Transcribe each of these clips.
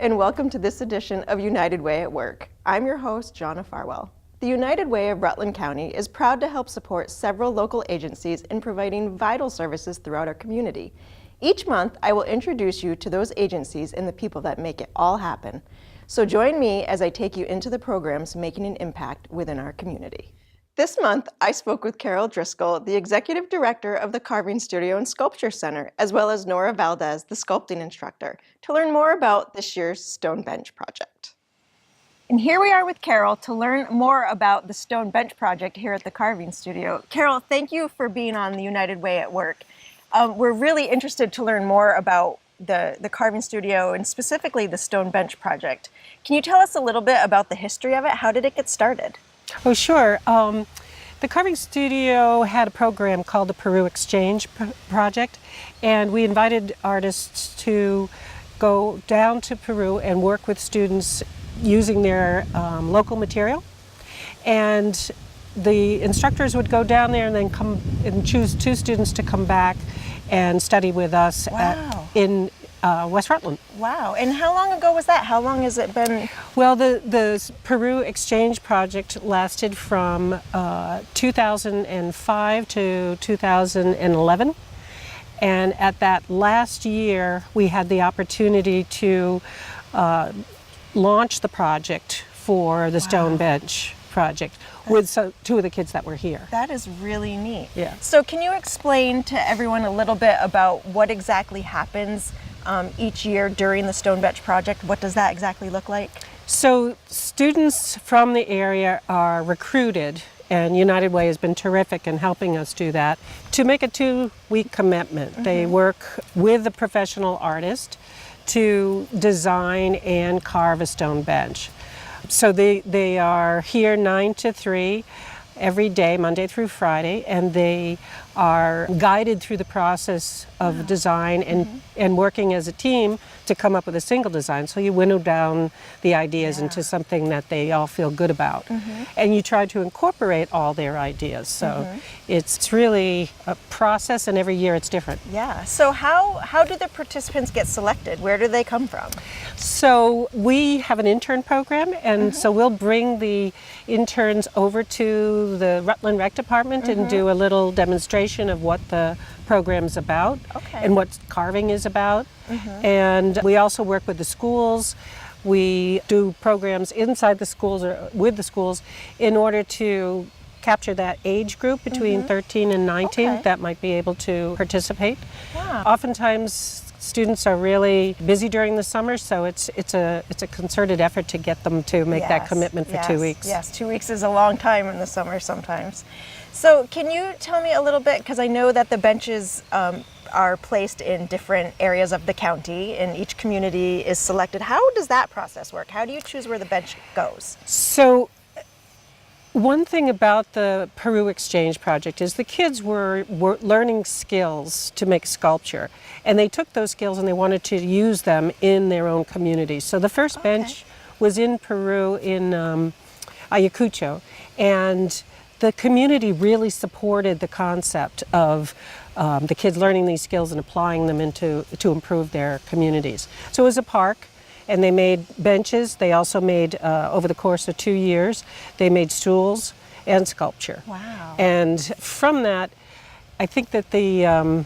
and welcome to this edition of United Way at Work. I'm your host, Jona Farwell. The United Way of Rutland County is proud to help support several local agencies in providing vital services throughout our community. Each month, I will introduce you to those agencies and the people that make it all happen. So join me as I take you into the programs making an impact within our community. This month, I spoke with Carol Driscoll, the Executive Director of the Carving Studio and Sculpture Center, as well as Nora Valdez, the sculpting instructor, to learn more about this year's Stone Bench project. And here we are with Carol to learn more about the Stone Bench project here at the Carving Studio. Carol, thank you for being on the United Way at Work. We're really interested to learn more about the Carving Studio and specifically the Stone Bench project. Can you tell us a little bit about the history of it? How did it get started? Oh, sure. The Carving Studio had a program called the Peru Exchange Project, and we invited artists to go down to Peru and work with students using their local material. And the instructors would go down there and then come and choose 2 students to come back and study with us in West Rutland. Wow, and how long ago was that? How long has it been? Well, the Peru Exchange Project lasted from 2005 to 2011. And at that last year, we had the opportunity to launch the project for the Stone Bench project with 2 of the kids that were here. That is really neat. Yeah. So can you explain to everyone a little bit about what exactly happens each year during the Stone Bench project? What does that exactly look like? So students from the area are recruited, and United Way has been terrific in helping us do that, to make a 2-week commitment. Mm-hmm. They work with a professional artist to design and carve a stone bench. So they are here 9 to 3 every day, Monday through Friday, and they are guided through the process of design and working as a team to come up with a single design. So you winnow down the ideas into something that they all feel good about. And you try to incorporate all their ideas. So it's really a process, and every year it's different. Yeah. So how do the participants get selected? Where do they come from? So we have an intern program, and so we'll bring the interns over to the Rutland Rec Department and do a little demonstration of what the program's about and what carving is about. And we also work with the schools. We do programs inside the schools or with the schools in order to capture that age group between 13 and 19 that might be able to participate. Oftentimes students are really busy during the summer, so it's a concerted effort to get them to make that commitment for 2 weeks. Yes, 2 weeks is a long time in the summer sometimes. So can you tell me a little bit, because I know that the benches are placed in different areas of the county and each community is selected. How does that process work? How do you choose where the bench goes? So one thing about the Peru Exchange Project is the kids were learning skills to make sculpture, and they took those skills and they wanted to use them in their own communities. So the first bench was in Peru, in Ayacucho, and the community really supported the concept of the kids learning these skills and applying them to improve their communities. So it was a park, and they made benches. They also made, over the course of 2 years, they made stools and sculpture. Wow. And from that, I think that the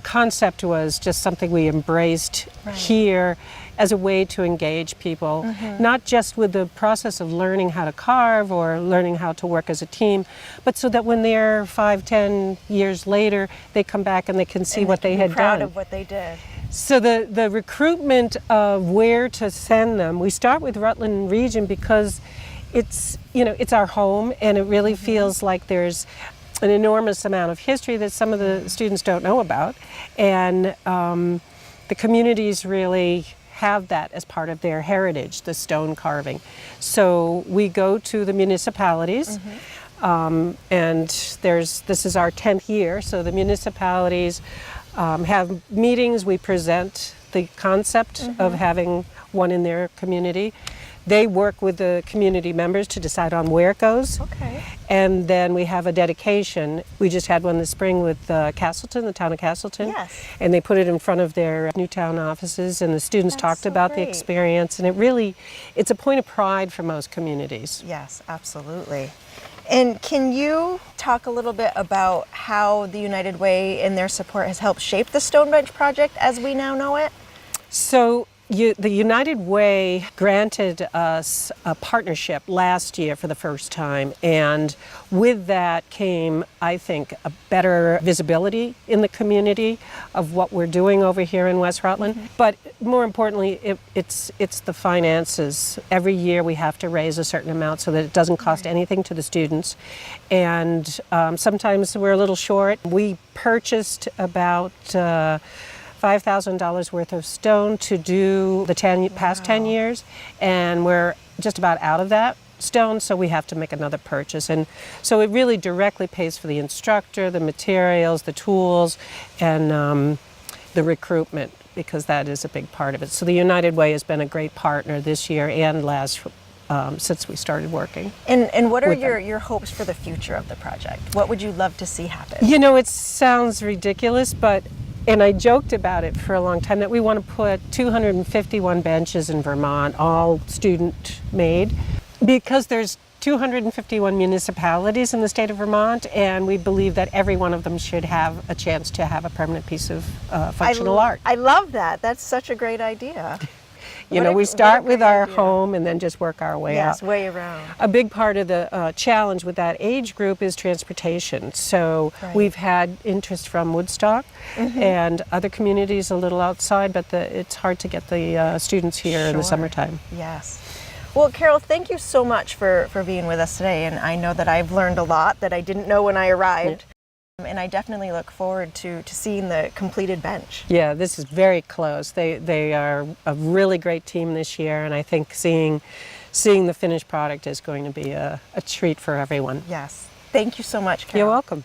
concept was just something we embraced here as a way to engage people, not just with the process of learning how to carve or learning how to work as a team, but so that when they're 5-10 years later, they come back and they can see what they had done. Proud of what they did. So the recruitment of where to send them, we start with Rutland region because it's our home, and it really feels like there's an enormous amount of history that some of the students don't know about, and the communities really have that as part of their heritage, the stone carving. So we go to the municipalities, and this is our 10th year, so the municipalities have meetings. We present the concept of having one in their community. They work with the community members to decide on where it goes. Okay. And then we have a dedication. We just had one this spring with Castleton, the town of Castleton. Yes. And they put it in front of their Newtown offices, and the students That's talked so about the great. experience. And it's a point of pride for most communities. Yes, absolutely. And can you talk a little bit about how the United Way and their support has helped shape the Stone Bench project as we now know it? So the United Way granted us a partnership last year for the first time, and with that came, I think, a better visibility in the community of what we're doing over here in West Rutland. But more importantly, it's the finances. Every year we have to raise a certain amount so that it doesn't cost anything to the students, and sometimes we're a little short. We purchased about $5,000 worth of stone to do the past 10 years, and we're just about out of that stone, so we have to make another purchase. And so it really directly pays for the instructor, the materials, the tools, and the recruitment, because that is a big part of it. So the United Way has been a great partner this year and last since we started working. And what are with them. your hopes for the future of the project? What would you love to see happen? You know, it sounds ridiculous, and I joked about it for a long time, that we want to put 251 benches in Vermont, all student made, because there's 251 municipalities in the state of Vermont, and we believe that every one of them should have a chance to have a permanent piece of functional art. I love that. That's such a great idea. You know, we start with our home and then just work our way Yes, up. way around. A big part of the challenge with that age group is transportation. So we've had interest from Woodstock and other communities a little outside, but it's hard to get the students here in the summertime. Yes. Well, Carol, thank you so much for being with us today. And I know that I've learned a lot that I didn't know when I arrived. And I definitely look forward to seeing the completed bench. Yeah, this is very close. They are a really great team this year, and I think seeing the finished product is going to be a treat for everyone. Yes. Thank you so much, Carol. You're welcome.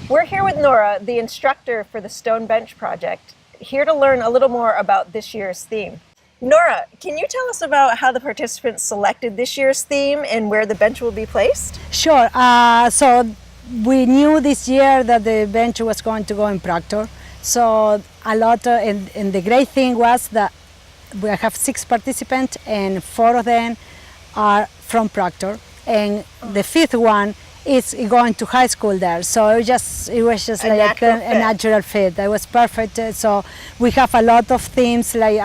We're here with Nora, the instructor for the Stone Bench project, here to learn a little more about this year's theme. Nora, can you tell us about how the participants selected this year's theme and where the bench will be placed? Sure. So we knew this year that the bench was going to go in Proctor. So a lot, and the great thing was that we have 6 participants and 4 of them are from Proctor, and the 5th one is going to high school there. So it was just like a natural fit. It was perfect. So we have a lot of themes like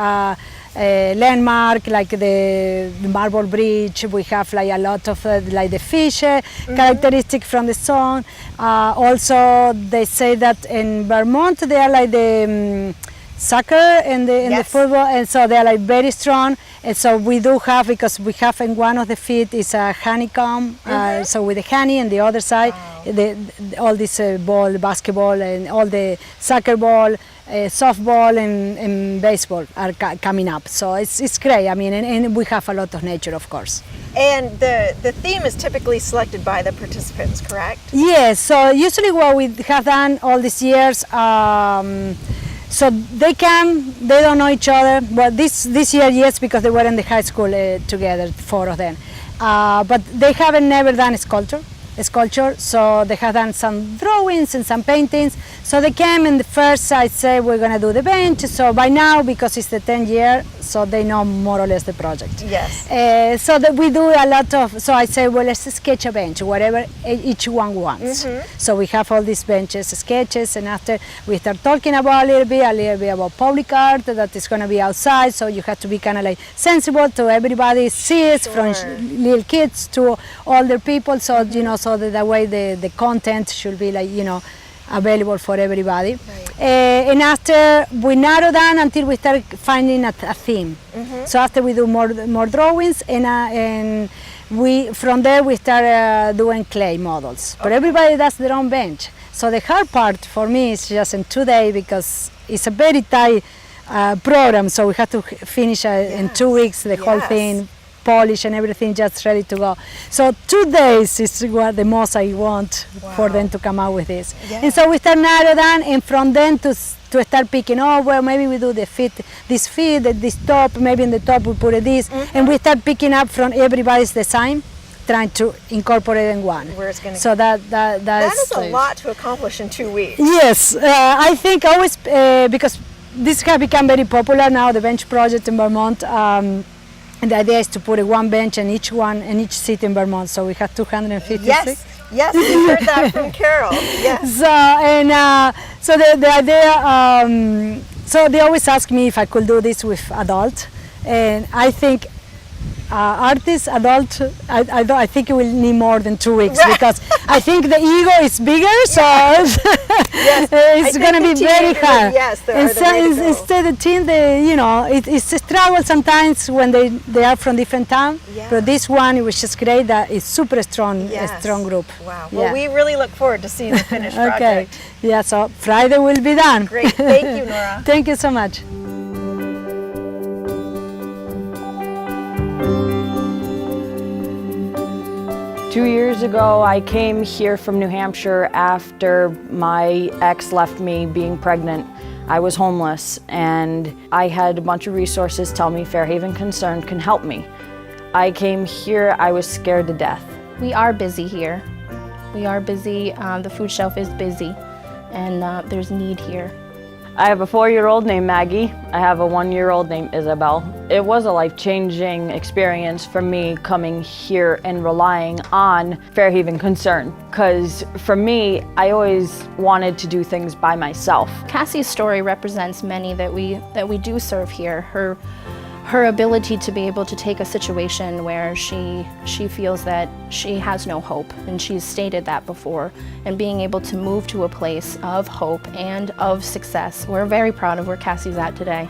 landmark, like the marble bridge. We have like a lot of like the fish characteristic from the song. Also, they say that in Vermont they are like the soccer and the football, and so they are like very strong. And so we do have, because we have in one of the feet is a honeycomb, so with the honey, and the other side, all this ball, basketball, and all the soccer ball, softball, and baseball are coming up. So it's great. I mean, and we have a lot of nature, of course. And the theme is typically selected by the participants, correct? Yes. So usually what we have done all these years. So they don't know each other, but this year, yes, because they were in the high school together, 4 of them. But they haven't never done sculpture, so they have done some drawings and some paintings. So they came, and the first I said we're gonna do the bench. So by now, because it's the 10th year, so they know more or less the project. Yes. So that we do a lot of, so I say, well, let's sketch a bench, whatever each one wants. So we have all these benches, sketches, and after we start talking about a little bit about public art that is going to be outside, so you have to be kind of like sensible to everybody sees, from little kids to older people, so you know, so that way the content should be like, you know, available for everybody. And after we narrow down until we start finding a theme. So after we do more drawings, and we from there we start doing clay models. But everybody does their own bench. So the hard part for me is just in 2 days, because it's a very tight program. So we have to finish in 2 weeks the whole thing, polish and everything, just ready to go. So 2 days is what the most I want for them to come out with this. And so we start narrow down, and from then to to start picking, oh, well, maybe we do this feet, this top, maybe in the top we put this, and we start picking up from everybody's design, trying to incorporate in one. Where it's gonna so that is a lot to accomplish in 2 weeks. Yes, I think always, because this has become very popular now, the bench project in Vermont. And the idea is to put one bench in each seat in Vermont. So we have 256. Yes, we heard that from Carol. Yes. So the idea, so they always ask me if I could do this with adult, and I think artist, adult, I think it will need more than 2 weeks, because I think the ego is bigger, so it's going to be very hard. Yes, instead the teen, it's a struggle sometimes when they are from different towns. Yeah. But this one, which is great, that is super strong, a strong group. Wow. Well, we really look forward to seeing the finished project. Okay. Yeah. So Friday will be done. Great. Thank you, Nora. Thank you so much. Two years ago, I came here from New Hampshire after my ex left me being pregnant. I was homeless, and I had a bunch of resources tell me Fairhaven Concern can help me. I came here, I was scared to death. We are busy here. We are busy, the food shelf is busy, and there's need here. I have a 4-year-old named Maggie. I have a 1-year-old named Isabel. It was a life-changing experience for me coming here and relying on Fairhaven Concern, because for me, I always wanted to do things by myself. Cassies Story represents many that we do serve here. Her ability to be able to take a situation where she feels that she has no hope, and she's stated that before, and being able to move to a place of hope and of success. We're very proud of where Cassie's at today.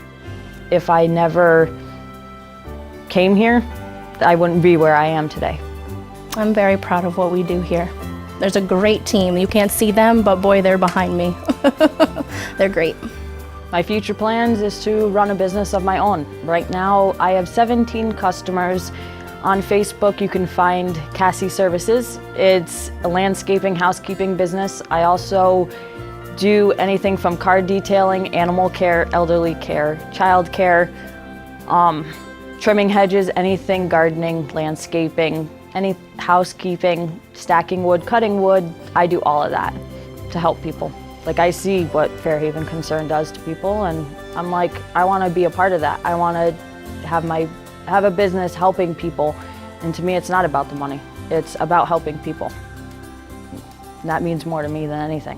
If I never came here, I wouldn't be where I am today. I'm very proud of what we do here. There's a great team. You can't see them, but boy, they're behind me. They're great. My future plans is to run a business of my own. Right now, I have 17 customers. On Facebook, you can find Cassies Services. It's a landscaping, housekeeping business. I also do anything from car detailing, animal care, elderly care, child care, trimming hedges, anything gardening, landscaping, any housekeeping, stacking wood, cutting wood. I do all of that to help people. Like, I see what Fairhaven Concern does to people, and I'm like, I want to be a part of that. I want to have a business helping people, and to me, it's not about the money. It's about helping people. And that means more to me than anything.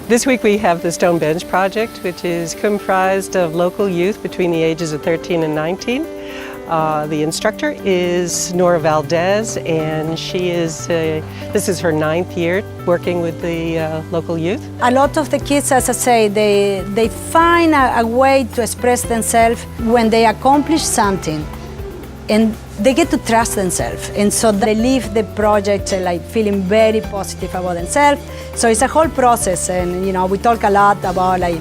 This week we have the Stone Bench Project, which is comprised of local youth between the ages of 13 and 19. The instructor is Nora Valdez, and she is, this is her 9th year working with the local youth. A lot of the kids, as I say, they find a way to express themselves when they accomplish something, and they get to trust themselves, and so they leave the project like feeling very positive about themselves. So it's a whole process, and we talk a lot about like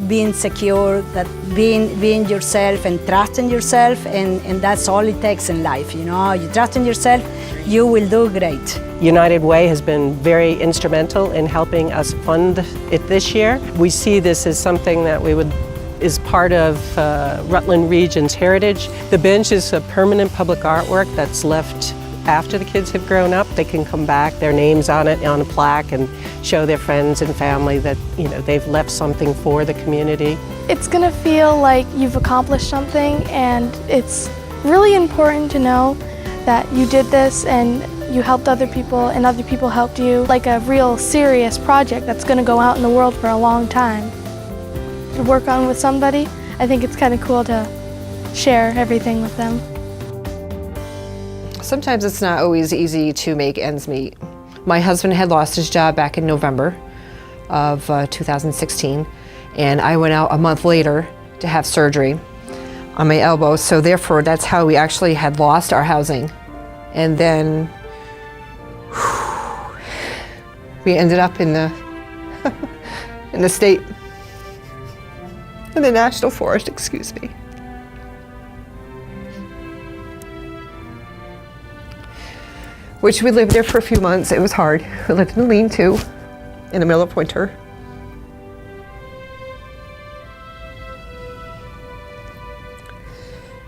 being secure, that being yourself and trusting yourself, and that's all it takes in life. You trust in yourself, you will do great. United Way has been very instrumental in helping us fund it this year. We see this as something that is part of Rutland Region's heritage. The bench is a permanent public artwork that's left after the kids have grown up. They can come back, their names on it, on a plaque, and show their friends and family that they've left something for the community. It's gonna feel like you've accomplished something, and it's really important to know that you did this and you helped other people and other people helped you. Like a real serious project that's gonna go out in the world for a long time. To work on with somebody, I think it's kind of cool to share everything with them. Sometimes it's not always easy to make ends meet. My husband had lost his job back in November of 2016, and I went out a month later to have surgery on my elbow, so therefore that's how we actually had lost our housing. And then we ended up in the in the state, in the National Forest, excuse me. Which we lived there for a few months. It was hard. We lived in a lean-to. in the middle of winter.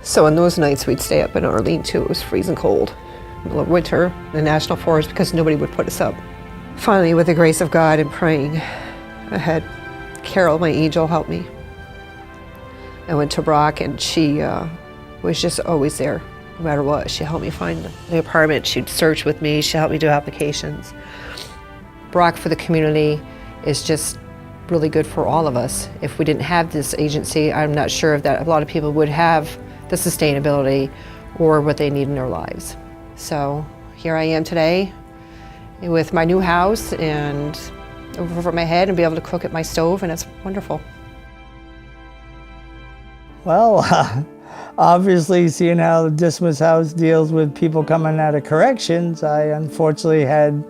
So on those nights we'd stay up in our lean-to. It was freezing cold, middle of winter, in the National Forest, because nobody would put us up. Finally, with the grace of God and praying, I had Carol, my angel, help me. I went to Brock, and she was just always there, no matter what. She helped me find the apartment. She'd search with me. She helped me do applications. Brock for the community is just really good for all of us. If we didn't have this agency, I'm not sure that a lot of people would have the sustainability or what they need in their lives. So here I am today with my new house and over my head and be able to cook at my stove, and it's wonderful. Well, obviously seeing how the Dismas House deals with people coming out of corrections, I unfortunately had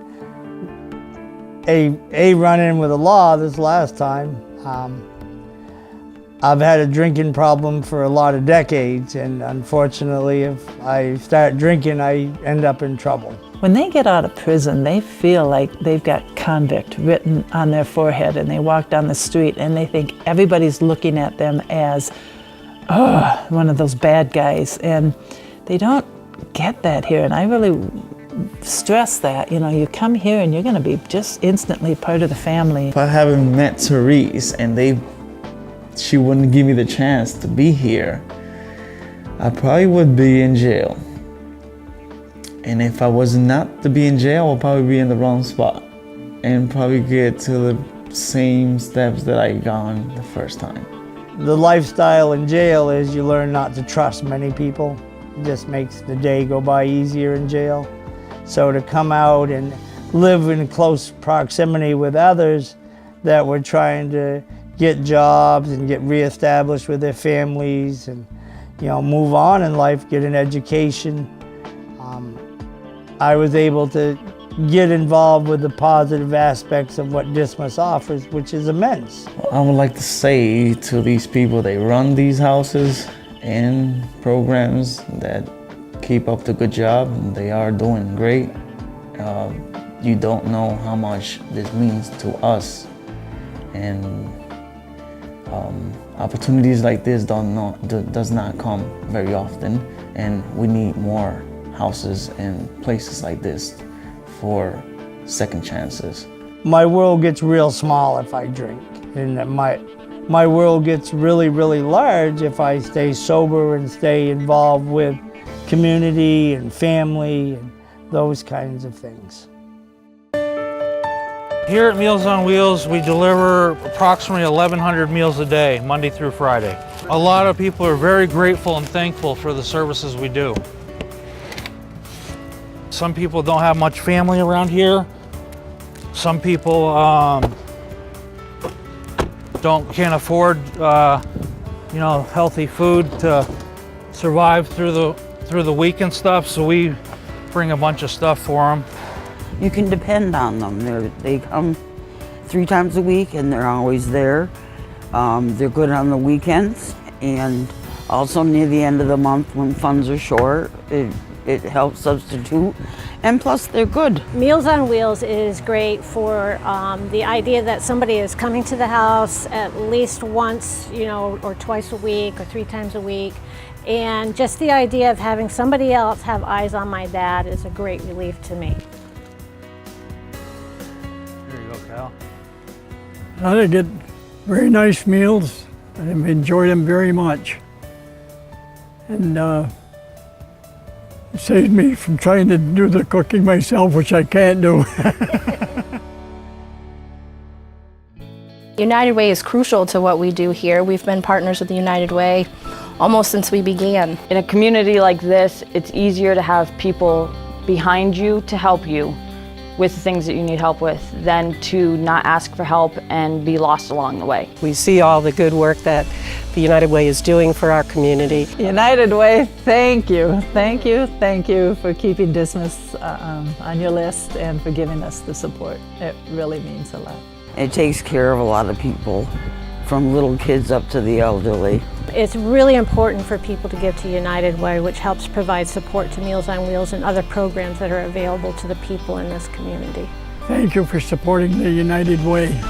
a run-in with the law this last time. I've had a drinking problem for a lot of decades, and unfortunately, if I start drinking, I end up in trouble. When they get out of prison, they feel like they've got convict written on their forehead, and they walk down the street and they think everybody's looking at them as, oh, one of those bad guys, and they don't get that here, and I really stress that. You know, you come here and you're going to be just instantly part of the family. If I haven't met Therese and she wouldn't give me the chance to be here, I probably would be in jail. And if I was not to be in jail, I'll probably be in the wrong spot and probably get to the same steps that I gone the first time. The lifestyle in jail is you learn not to trust many people. It just makes the day go by easier in jail. So to come out and live in close proximity with others that were trying to get jobs and get reestablished with their families and, you know, move on in life, get an education. I was able to get involved with the positive aspects of what Dismas offers, which is immense. I would like to say to these people that run these houses and programs that keep up the good job, and they are doing great. You don't know how much this means to us, and opportunities like this does not come very often, and we need more houses and places like this for second chances. My world gets real small if I drink, and my world gets really, really large if I stay sober and stay involved with community and family and those kinds of things. Here at Meals on Wheels, we deliver approximately 1,100 meals a day, Monday through Friday. A lot of people are very grateful and thankful for the services we do. Some people don't have much family around here. Some people can't afford, healthy food to survive through the week and stuff. So we bring a bunch of stuff for them. You can depend on them. They come 3 times a week and they're always there. They're good on the weekends and also near the end of the month when funds are short. It helps substitute, and plus they're good. Meals on Wheels is great for the idea that somebody is coming to the house at least once, or twice a week or 3 times a week. And just the idea of having somebody else have eyes on my dad is a great relief to me. Here you go, Cal. They get very nice meals. I enjoy them very much. And it saves me from trying to do the cooking myself, which I can't do. United Way is crucial to what we do here. We've been partners with the United Way almost since we began. In a community like this, it's easier to have people behind you to help you with the things that you need help with than to not ask for help and be lost along the way. We see all the good work that the United Way is doing for our community. United Way, thank you. Thank you, thank you for keeping Dismas on your list and for giving us the support. It really means a lot. It takes care of a lot of people, from little kids up to the elderly. It's really important for people to give to United Way, which helps provide support to Meals on Wheels and other programs that are available to the people in this community. Thank you for supporting the United Way.